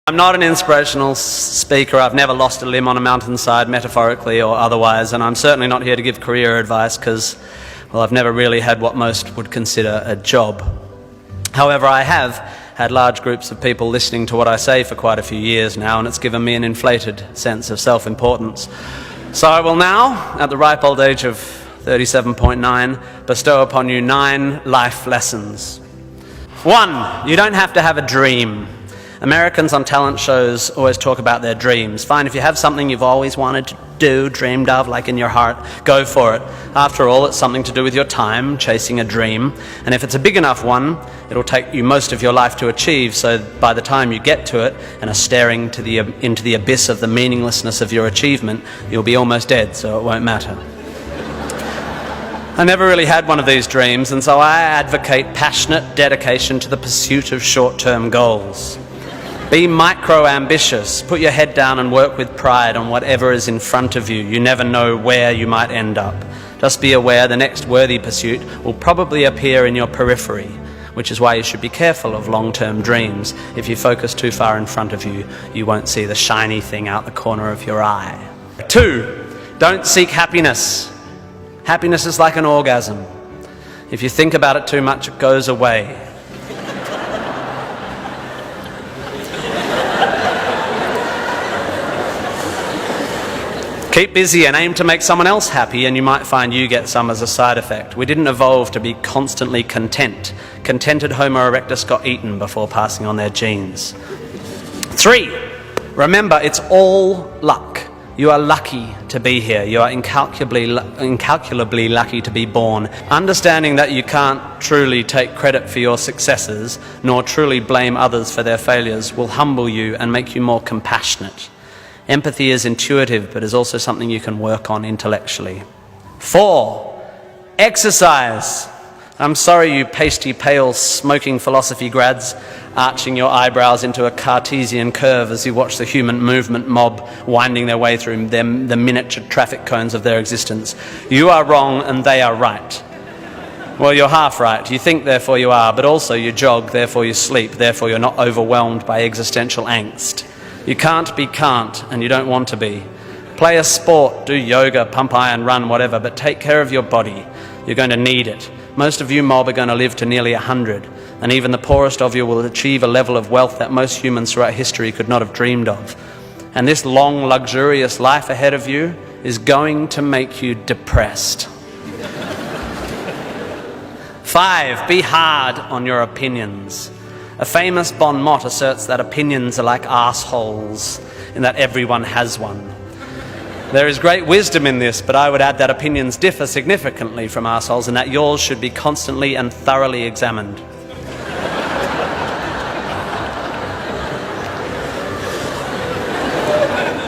I'm not an inspirational speaker. I've never lost a limb on a mountainside, metaphorically or otherwise, and I'm certainly not here to give career advice because, well, I've never really had what most would consider a job. However, I have had large groups of people listening to what I say for quite a few years now, and it's given me an inflated sense of self-importance. So I will now, at the ripe old age of 37.9, bestow upon you 9 life lessons. 1, you don't have to have a dream. Americans on talent shows always talk about their dreams. Fine, if you have something you've always wanted to do, dreamed of, like in your heart, go for it. After all, it's something to do with your time, chasing a dream. And if it's a big enough one, it'll take you most of your life to achieve, so by the time you get to it and are staring into the abyss of the meaninglessness of your achievement, you'll be almost dead, so it won't matter. I never really had one of these dreams, and so I advocate passionate dedication to the pursuit of short-term goals. Be micro-ambitious. Put your head down and work with pride on whatever is in front of you. You never know where you might end up. Just be aware the next worthy pursuit will probably appear in your periphery, which is why you should be careful of long-term dreams. If you focus too far in front of you, you won't see the shiny thing out the corner of your eye. 2, don't seek happiness. Happiness is like an orgasm. If you think about it too much, it goes away. Keep busy and aim to make someone else happy, and you might find you get some as a side effect. We didn't evolve to be constantly content. Contented Homo erectus got eaten before passing on their genes. 3, remember, it's all luck. You are lucky to be here. You are incalculably lucky to be born. Understanding that you can't truly take credit for your successes, nor truly blame others for their failures, will humble you and make you more compassionate. Empathy is intuitive, but is also something you can work on intellectually. 4, exercise. I'm sorry, you pasty, pale, smoking philosophy grads, arching your eyebrows into a Cartesian curve as you watch the human movement mob winding their way through the miniature traffic cones of their existence. You are wrong and they are right. Well, you're half right. You think, therefore you are, but also you jog, therefore you sleep, therefore you're not overwhelmed by existential angst. You can't be can't, and you don't want to be. Play a sport, do yoga, pump iron, run, whatever, but take care of your body. You're going to need it. Most of you mob are going to live to nearly 100, and even the poorest of you will achieve a level of wealth that most humans throughout history could not have dreamed of. And this long, luxurious life ahead of you is going to make you depressed. 5, be hard on your opinions. A famous bon mot asserts that opinions are like arseholes, in that everyone has one. There is great wisdom in this, but I would add that opinions differ significantly from arseholes, and that yours should be constantly and thoroughly examined.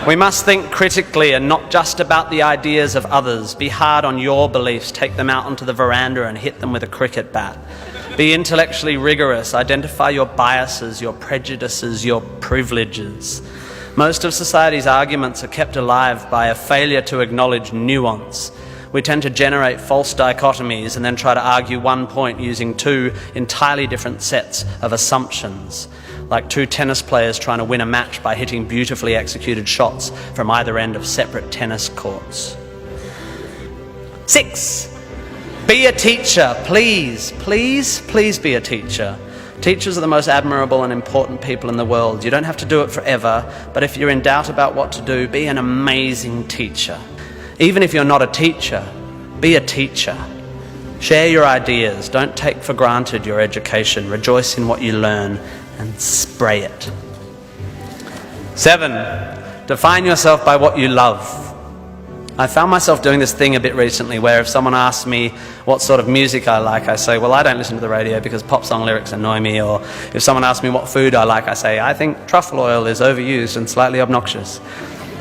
We must think critically and not just about the ideas of others. Be hard on your beliefs. Take them out onto the veranda and hit them with a cricket bat. Be intellectually rigorous. Identify your biases, your prejudices, your privileges. Most of society's arguments are kept alive by a failure to acknowledge nuance. We tend to generate false dichotomies and then try to argue one point using 2 entirely different sets of assumptions, like 2 tennis players trying to win a match by hitting beautifully executed shots from either end of separate tennis courts. 6, be a teacher. Please, please, please be a teacher. Teachers are the most admirable and important people in the world. You don't have to do it forever, but if you're in doubt about what to do, be an amazing teacher. Even if you're not a teacher, be a teacher. Share your ideas. Don't take for granted your education. Rejoice in what you learn and spray it. 7, define yourself by what you love. I found myself doing this thing a bit recently where if someone asks me what sort of music I like, I say, well, I don't listen to the radio because pop song lyrics annoy me. Or if someone asks me what food I like, I say, I think truffle oil is overused and slightly obnoxious.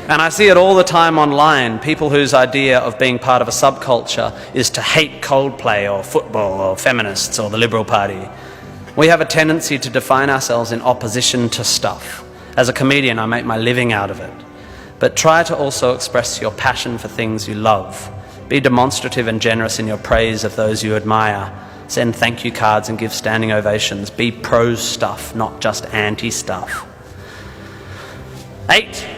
And I see it all the time online, people whose idea of being part of a subculture is to hate Coldplay or football or feminists or the Liberal Party. We have a tendency to define ourselves in opposition to stuff. As a comedian, I make my living out of it. But try to also express your passion for things you love. Be demonstrative and generous in your praise of those you admire. Send thank you cards and give standing ovations. Be pro stuff, not just anti stuff. 8,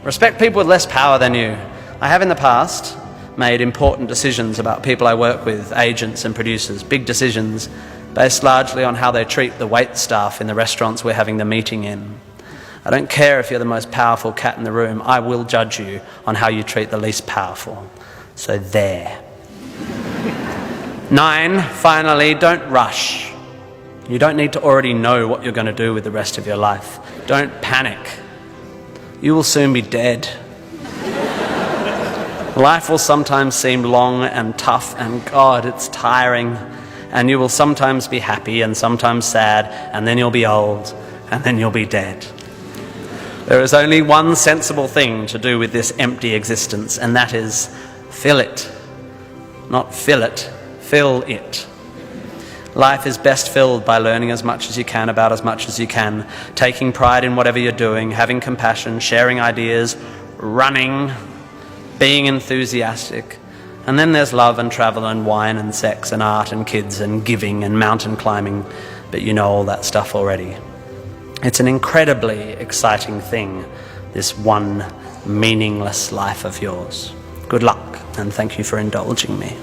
respect people with less power than you. I have in the past made important decisions about people I work with, agents and producers, big decisions based largely on how they treat the wait staff in the restaurants we're having the meeting in. I don't care if you're the most powerful cat in the room, I will judge you on how you treat the least powerful. So there. 9, finally, don't rush. You don't need to already know what you're going to do with the rest of your life. Don't panic. You will soon be dead. Life will sometimes seem long and tough, and God, it's tiring. And you will sometimes be happy and sometimes sad, and then you'll be old, and then you'll be dead. There is only one sensible thing to do with this empty existence, and that is fill it. Not fill it, fill it. Life is best filled by learning as much as you can about as much as you can, taking pride in whatever you're doing, having compassion, sharing ideas, running, being enthusiastic. And then there's love and travel and wine and sex and art and kids and giving and mountain climbing, but you know all that stuff already. It's an incredibly exciting thing, this one meaningless life of yours. Good luck, and thank you for indulging me.